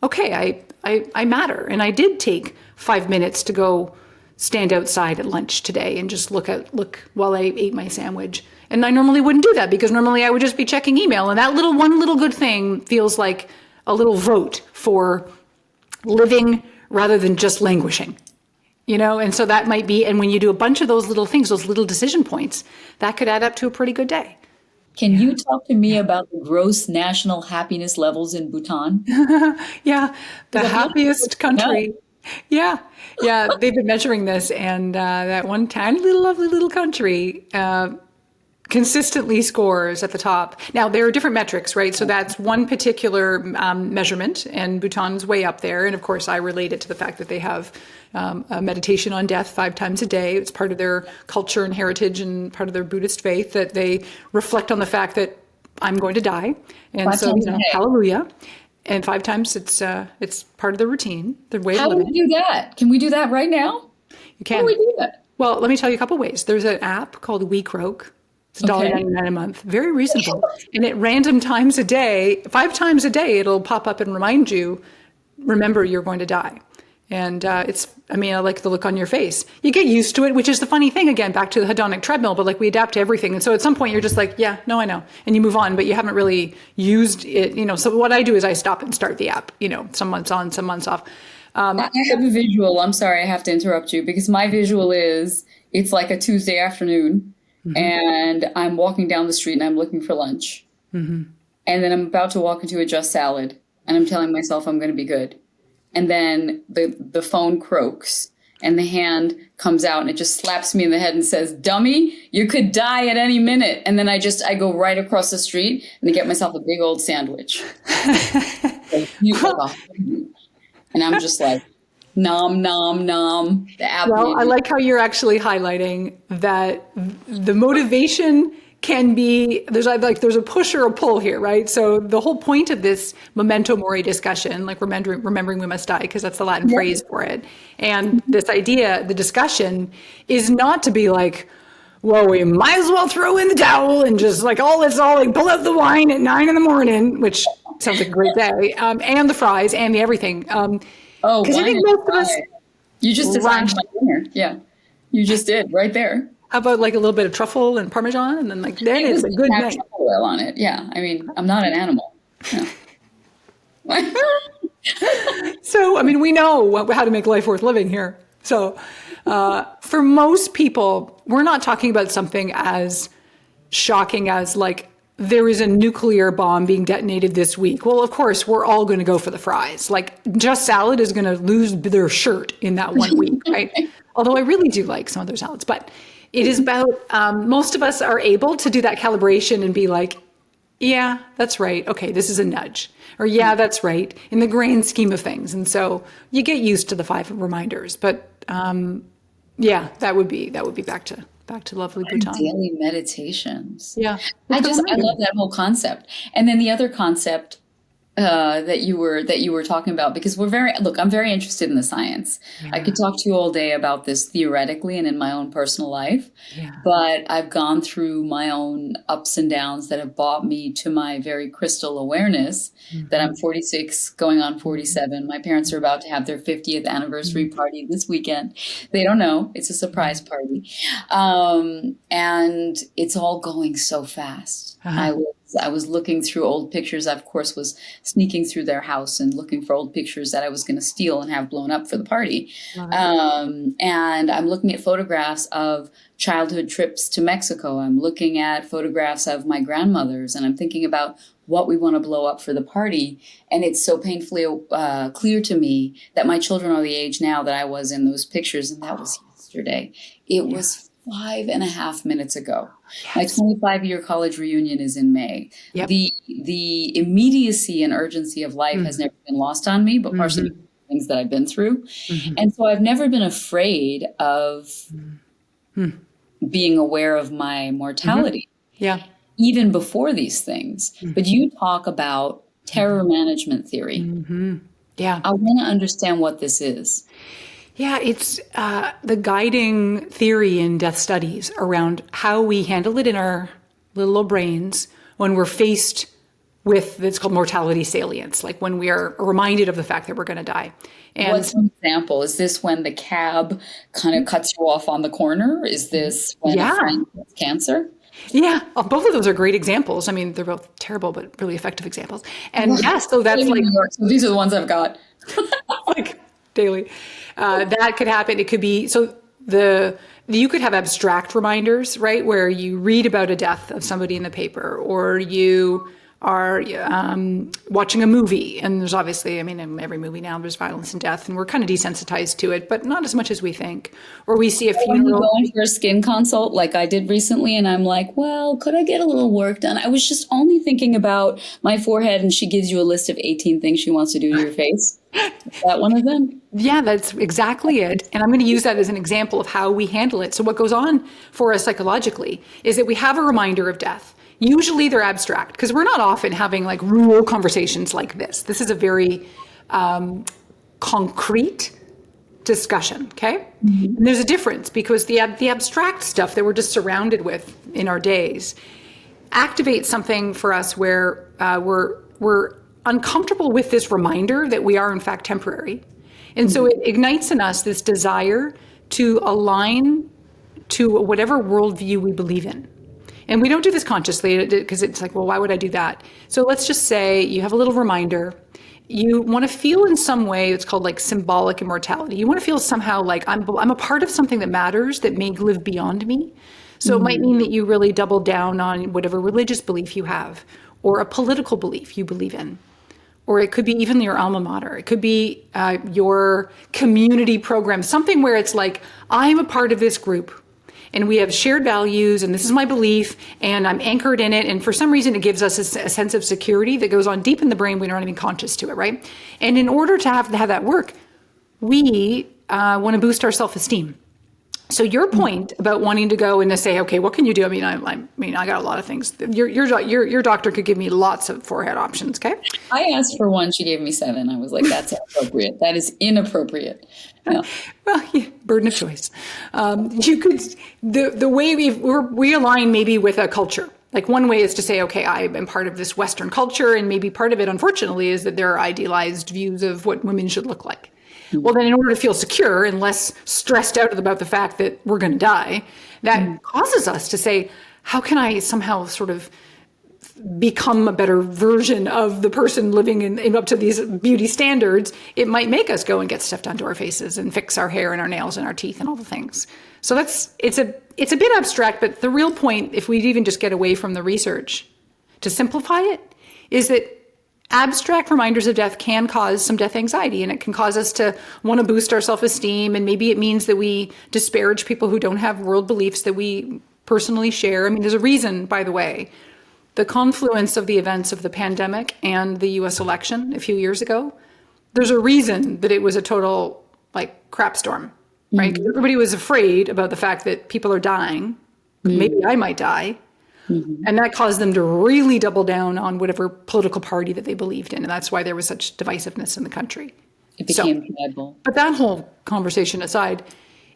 okay, I matter. And I did take 5 minutes to go stand outside at lunch today and just look while I ate my sandwich. And I normally wouldn't do that because normally I would just be checking email. And that one little good thing feels like a little vote for living rather than just languishing. And so that might be, and when you do a bunch of those little things, those little decision points, that could add up to a pretty good day. Can you talk to me about the gross national happiness levels in Bhutan? Yeah, the happiest country. Yeah, they've been measuring this, and that one tiny little lovely little country consistently scores at the top. Now, there are different metrics, right? So that's one particular measurement, and Bhutan's way up there. And of course, I relate it to the fact that they have a meditation on death 5 times a day. It's part of their culture and heritage and part of their Buddhist faith that they reflect on the fact that I'm going to die. And so, hallelujah. And 5 times, it's part of the routine, the way of living. How do we do that? Can we do that right now? You can. How do we do that? Well, let me tell you a couple ways. There's an app called WeCroak. It's $1.99 a month. Very reasonable. And at random times a day, 5 times a day, it'll pop up and remind you, remember, you're going to die. And I like the look on your face. You get used to it, which is the funny thing, again, back to the hedonic treadmill, but like we adapt to everything. And so at some point you're just like, yeah, no, I know. And you move on, but you haven't really used it, So what I do is I stop and start the app, some months on, some months off. I have a visual. I'm sorry, I have to interrupt you because my visual is it's like a Tuesday afternoon. Mm-hmm. And I'm walking down the street and I'm looking for lunch. Mm-hmm. And then I'm about to walk into a Just Salad and I'm telling myself I'm going to be good. And then the phone croaks and the hand comes out and it just slaps me in the head and says, dummy, you could die at any minute. And then I go right across the street and I get myself a big old sandwich. And I'm just like, nom, nom, nom. Well, I like how you're actually highlighting that the motivation can be, there's a push or a pull here, right? So the whole point of this memento mori discussion, like remembering we must die, because that's the Latin phrase for it. And this idea, the discussion is not to be like, well, we might as well throw in the towel and just like, let's pull out the wine at 9 a.m, which sounds like a great day, and the fries and the everything. Because I think most of us, you just designed my dinner. Yeah, you just did right there. How about like a little bit of truffle and Parmesan, and then then it's a good night. Truffle oil on it. Yeah, I mean, I'm not an animal. Yeah. So, we know how to make life worth living here. So, for most people, we're not talking about something as shocking as like, there is a nuclear bomb being detonated this week. Well, of course, we're all going to go for the fries. Like, Just Salad is going to lose their shirt in that 1 week, right? Although I really do like some of their salads. But it is about, most of us are able to do that calibration and be like, yeah, that's right. Okay, this is a nudge. Or yeah, that's right, in the grand scheme of things. And so you get used to the 5 reminders. But yeah, that would be back to lovely Bhutan. Daily meditations. Yeah. I love that whole concept. And then the other concept that you were talking about, because I'm very interested in the science. Yeah. I could talk to you all day about this theoretically and in my own personal life, but I've gone through my own ups and downs that have brought me to my very crystal awareness that I'm 46 going on 47. My parents are about to have their 50th anniversary party this weekend. They don't know. It's a surprise party. And it's all going so fast. I was looking through old pictures. I, of course, was sneaking through their house and looking for old pictures that I was going to steal and have blown up for the party. And I'm looking at photographs of childhood trips to Mexico. I'm looking at photographs of my grandmothers, and I'm thinking about what we want to blow up for the party. And it's so painfully clear to me that my children are the age now that I was in those pictures, and that was yesterday. It was 5.5 minutes ago. Yes. My 25-year college reunion is in May. Yep. The immediacy and urgency of life has never been lost on me, but partially things that I've been through. And so I've never been afraid of being aware of my mortality, Yeah. even before these things. But you talk about terror management theory. Yeah. I want to understand what this is. Yeah, it's the guiding theory in death studies around how we handle it in our little old brains when we're faced with, it's called mortality salience, like when we are reminded of the fact that we're going to die. And What's an example? Is this when the cab kind of cuts you off on the corner? Is this when a friend gets cancer? yeah, both of those are great examples. I mean, they're both terrible, but really effective examples. And yeah, so that's like, New York, so these are the ones I've got. like daily. That could happen. It could be, so you could have abstract reminders, right? Where you read about a death of somebody in the paper, or you are watching a movie. And there's obviously, I mean, in every movie now, there's violence and death, and we're kind of desensitized to it, but not as much as we think. Or we see a When you funeral. go in for a skin consult, like I did recently, and I'm like, well, could I get a little work done? I was just only thinking about my forehead, and she gives you a list of 18 things she wants to do to your face. Is that one of them? Yeah, that's exactly it. And I'm going to use that as an example of how we handle it. So what goes on for us psychologically is that we have a reminder of death. Usually they're abstract because we're not often having like real conversations like this. This is a very concrete discussion, okay? And there's a difference because the abstract stuff that we're just surrounded with in our days activates something for us where we're uncomfortable with this reminder that we are in fact temporary. And so it ignites in us this desire to align to whatever worldview we believe in. And we don't do this consciously because it's like, well, why would I do that? So let's just say you have a little reminder. You want to feel in some way, it's called like symbolic immortality. You want to feel somehow like I'm a part of something that matters, that may live beyond me. So it might mean that you really double down on whatever religious belief you have, or a political belief you believe in. Or it could be even your alma mater. It could be your community program, something where it's like, I'm a part of this group and we have shared values and this is my belief and I'm anchored in it. And for some reason, it gives us a sense of security that goes on deep in the brain. We're not even conscious to it, right? And in order to have that work, we want to boost our self-esteem. So your point about wanting to go and to say, okay, what can you do? I mean, I got a lot of things. Your doctor could give me lots of forehead options. Okay. I asked for one. She gave me 7. I was like, that's inappropriate. That is inappropriate. No. Well, yeah, burden of choice. You could, the way we align maybe with a culture. Like one way is to say, okay, I am part of this Western culture. And maybe part of it, unfortunately, is that there are idealized views of what women should look like. Well, then in order to feel secure and less stressed out about the fact that we're going to die, that causes us to say, how can I somehow sort of become a better version of the person living in up to these beauty standards? It might make us go and get stuff done to our faces and fix our hair and our nails and our teeth and all the things. So it's a bit abstract, but the real point, if we'd even just get away from the research to simplify it, is that abstract reminders of death can cause some death anxiety, and it can cause us to want to boost our self-esteem. And maybe it means that we disparage people who don't have world beliefs that we personally share. I mean, there's a reason, by the way, the confluence of the events of the pandemic and the US election a few years ago, there's a reason that it was a total like crap storm, right? Everybody was afraid about the fact that people are dying. Maybe I might die. And that caused them to really double down on whatever political party that they believed in. And that's why there was such divisiveness in the country. It became tribal. But that whole conversation aside,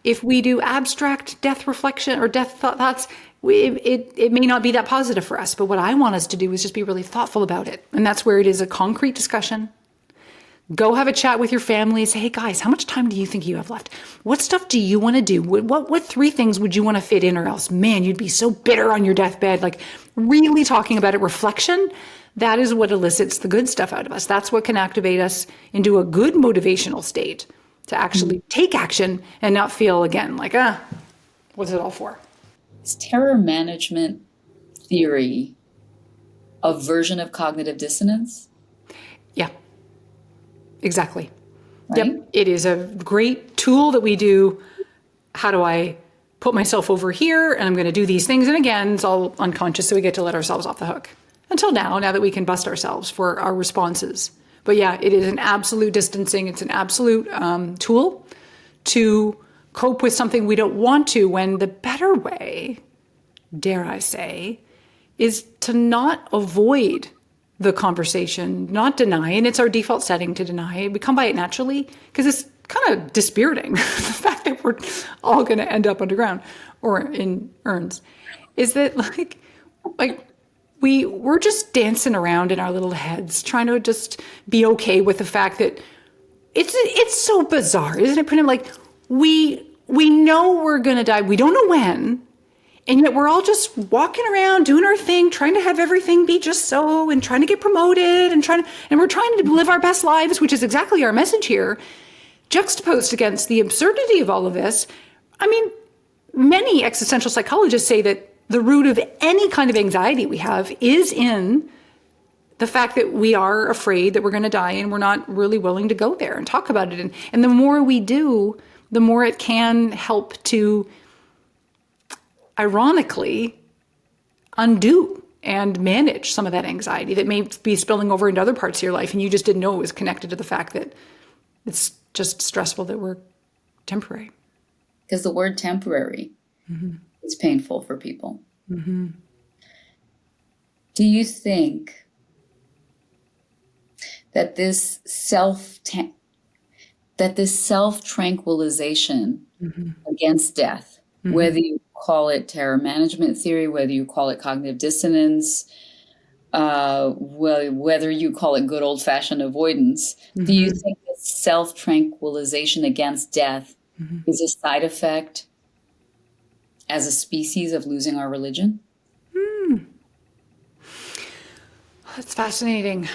if we do abstract death reflection or death thoughts, it may not be that positive for us. But what I want us to do is just be really thoughtful about it. And that's where it is a concrete discussion. Go have a chat with your family. Say, hey guys, how much time do you think you have left? What stuff do you want to do? What 3 things would you want to fit in, or else, man, you'd be so bitter on your deathbed. Like really talking about it, reflection, that is what elicits the good stuff out of us. That's what can activate us into a good motivational state to actually take action and not feel again like, what's it all for? Is terror management theory a version of cognitive dissonance? Yeah. Exactly. Right? Yep. It is a great tool that we do. How do I put myself over here? And I'm going to do these things. And again, it's all unconscious. So we get to let ourselves off the hook until now that we can bust ourselves for our responses. But yeah, it is an absolute distancing. It's an absolute tool to cope with something we don't want to, when the better way, dare I say, is to not avoid the conversation, not deny. And it's our default setting to deny. We come by it naturally because it's kind of dispiriting. The fact that we're all going to end up underground or in urns is that we're just dancing around in our little heads, trying to just be okay with the fact that it's so bizarre, isn't it, Poonam? Like we know we're going to die. We don't know when. And yet we're all just walking around, doing our thing, trying to have everything be just so, and trying to get promoted, and we're trying to live our best lives, which is exactly our message here, juxtaposed against the absurdity of all of this. I mean, many existential psychologists say that the root of any kind of anxiety we have is in the fact that we are afraid that we're going to die, and we're not really willing to go there and talk about it. And the more we do, the more it can help to, ironically, undo and manage some of that anxiety that may be spilling over into other parts of your life, and you just didn't know it was connected to the fact that it's just stressful that we're temporary. Because the word temporary is painful for people. Mm-hmm. Do you think that this self-tranquilization against death, whether you call it terror management theory, whether you call it cognitive dissonance, whether you call it good old-fashioned avoidance, do you think that self-tranquilization against death is a side effect as a species of losing our religion? That's fascinating.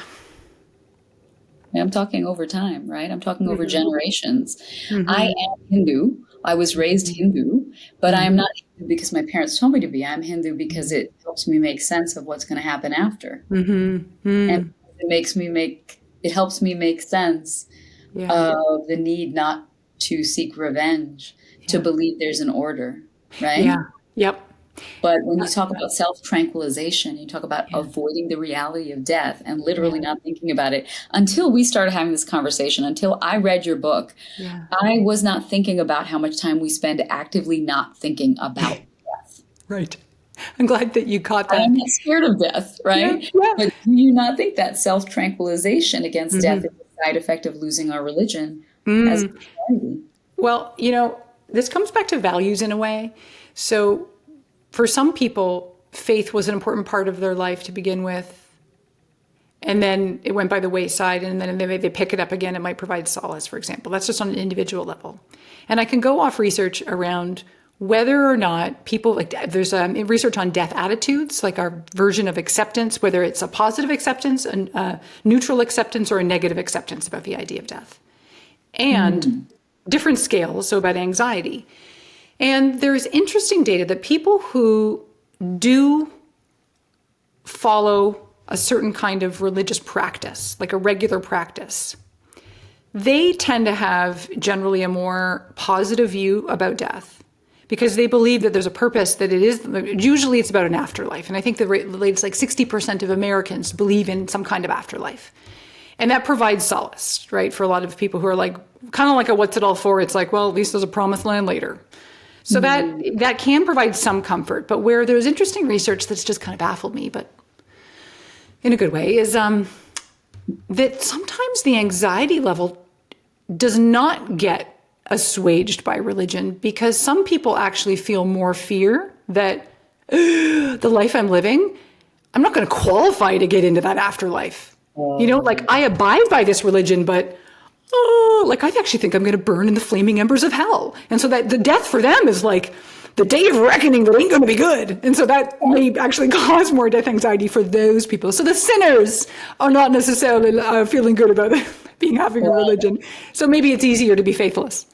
I'm talking over time, right? I'm talking over generations. I am Hindu. I was raised Hindu, but I am not Hindu because my parents told me to be. I'm Hindu because it helps me make sense of what's going to happen after. And it helps me make sense of the need not to seek revenge, to believe there's an order, right? Yeah. Yep. But when you talk about self-tranquilization, you talk about avoiding the reality of death and literally not thinking about it. Until we started having this conversation, until I read your book, I was not thinking about how much time we spend actively not thinking about death. Right. I'm glad that you caught that. I'm not scared of death, right? Yeah. But do you not think that self-tranquilization against death is a side effect of losing our religion as a society? Well, this comes back to values in a way. So for some people, faith was an important part of their life to begin with. And then it went by the wayside, and then they pick it up again. It might provide solace, for example. That's just on an individual level. And I can go off research around whether or not people, like there's research on death attitudes, like our version of acceptance, whether it's a positive acceptance, a neutral acceptance, or a negative acceptance about the idea of death. And different scales, so about anxiety. And there's interesting data that people who do follow a certain kind of religious practice, like a regular practice, they tend to have generally a more positive view about death because they believe that there's a purpose, that it is, usually it's about an afterlife. And I think the latest, like 60% of Americans believe in some kind of afterlife. And that provides solace, right? For a lot of people who are like, kind of like a what's it all for? It's like, well, at least there's a promised land later. So that can provide some comfort. But where there's interesting research that's just kind of baffled me, but in a good way, is that sometimes the anxiety level does not get assuaged by religion, because some people actually feel more fear that the life I'm living, I'm not going to qualify to get into that afterlife. Like I abide by this religion, but I actually think I'm going to burn in the flaming embers of hell. And so that the death for them is like the day of reckoning that ain't going to be good. And so that may actually cause more death anxiety for those people. So the sinners are not necessarily feeling good about having a religion. So maybe it's easier to be faithless.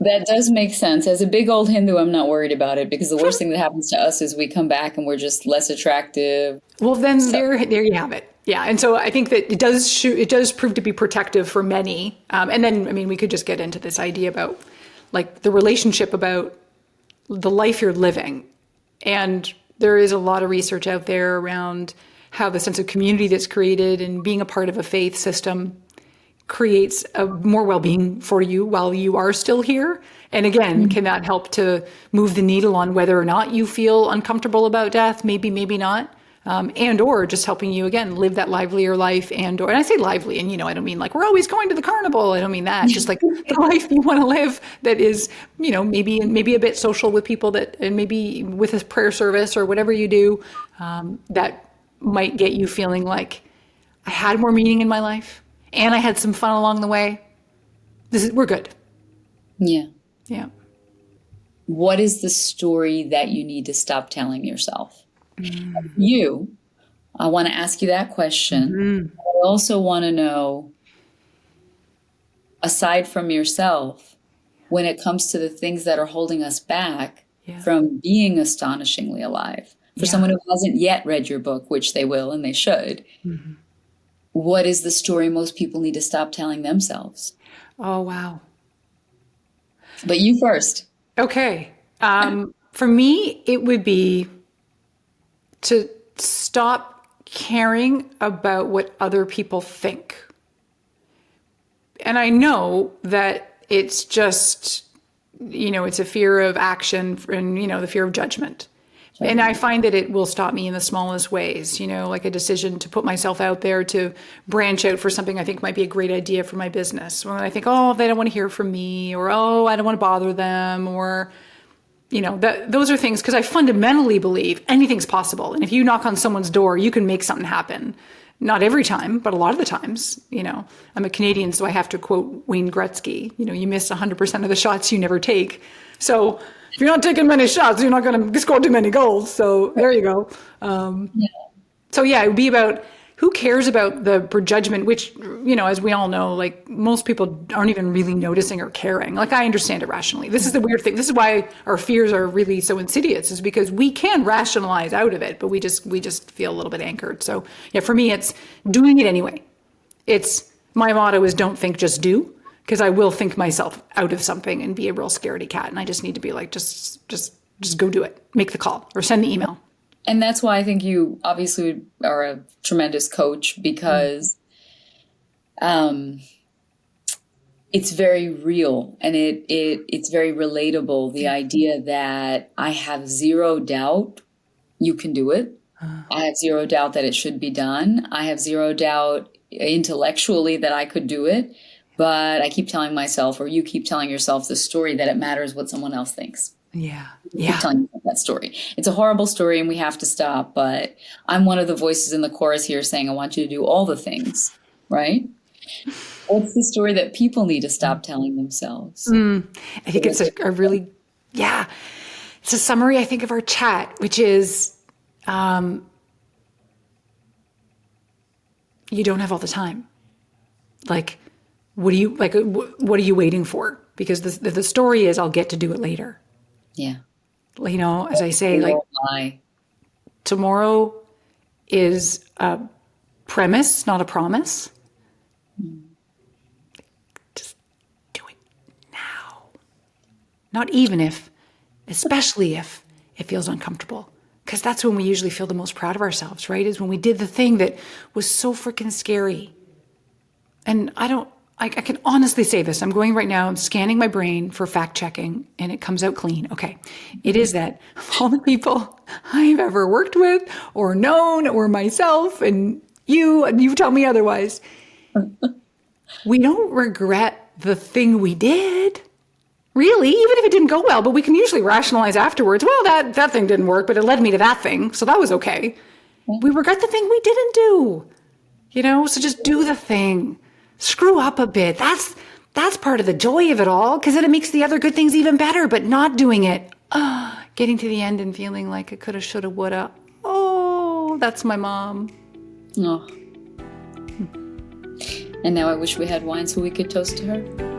That does make sense. As a big old Hindu, I'm not worried about it, because the worst thing that happens to us is we come back and we're just less attractive. Well, then there you have it. Yeah. And so I think that it does prove to be protective for many. And then, we could just get into this idea about like the relationship about the life you're living. And there is a lot of research out there around how the sense of community that's created and being a part of a faith system creates a more well-being for you while you are still here. And again, can that help to move the needle on whether or not you feel uncomfortable about death? Maybe, maybe not. And or just helping you, again, live that livelier life. And I say lively, and, I don't mean like we're always going to the carnival. I don't mean that. Just like the life you want to live that is, maybe a bit social with people that, and maybe with a prayer service or whatever you do, that might get you feeling like I had more meaning in my life and I had some fun along the way. We're good. Yeah. Yeah. What is the story that you need to stop telling yourself? I want to ask you that question. I also want to know, aside from yourself, when it comes to the things that are holding us back from being astonishingly alive, for someone who hasn't yet read your book, which they will and they should, what is the story most people need to stop telling themselves? Oh, wow. But you first. Okay. For me, it would be to stop caring about what other people think. And I know that it's just, it's a fear of action and, the fear of judgment. And I find that it will stop me in the smallest ways, like a decision to put myself out there to branch out for something I think might be a great idea for my business. When I think, oh, they don't want to hear from me, or, oh, I don't want to bother them, or, those are things, because I fundamentally believe anything's possible. And if you knock on someone's door, you can make something happen. Not every time, but a lot of the times, I'm a Canadian, so I have to quote Wayne Gretzky, you miss 100% of the shots you never take. So if you're not taking many shots, you're not going to score too many goals. So there you go. So it would be about who cares about the judgment, which, as we all know, like most people aren't even really noticing or caring. Like I understand it rationally. This is the weird thing. This is why our fears are really so insidious, is because we can rationalize out of it, but we just feel a little bit anchored. So for me, it's doing it anyway. My motto is don't think, just do. Because I will think myself out of something and be a real scaredy cat. And I just need to be like, just go do it. Make the call or send the email. And that's why I think you obviously are a tremendous coach, because it's very real and it's very relatable. The idea that I have zero doubt you can do it. I have zero doubt that it should be done. I have zero doubt intellectually that I could do it. But I keep telling myself, or you keep telling yourself, the story that it matters what someone else thinks. Yeah. You keep telling yourself that story. It's a horrible story and we have to stop. But I'm one of the voices in the chorus here saying, I want you to do all the things, right? What's the story that people need to stop telling themselves? I think it's a really, it's a summary, I think, of our chat, which is, you don't have all the time. Like, what are you waiting for? Because the story is, I'll get to do it later. Yeah. As I say, like tomorrow is a premise, not a promise. Just do it now. Not even if, especially if it feels uncomfortable. Because that's when we usually feel the most proud of ourselves, right? Is when we did the thing that was so freaking scary. And I can honestly say this. I'm going right now, I'm scanning my brain for fact checking, and it comes out clean. Okay. It is that of all the people I've ever worked with or known or myself, and you tell me otherwise, we don't regret the thing we did. Really, even if it didn't go well, but we can usually rationalize afterwards. Well, that thing didn't work, but it led me to that thing. So that was okay. We regret the thing we didn't do, so just do the thing. Screw up a bit. That's part of the joy of it all, because then it makes the other good things even better. But not doing it, getting to the end and feeling like it coulda, shoulda, woulda. Oh, that's my mom. Oh. And now I wish we had wine so we could toast to her.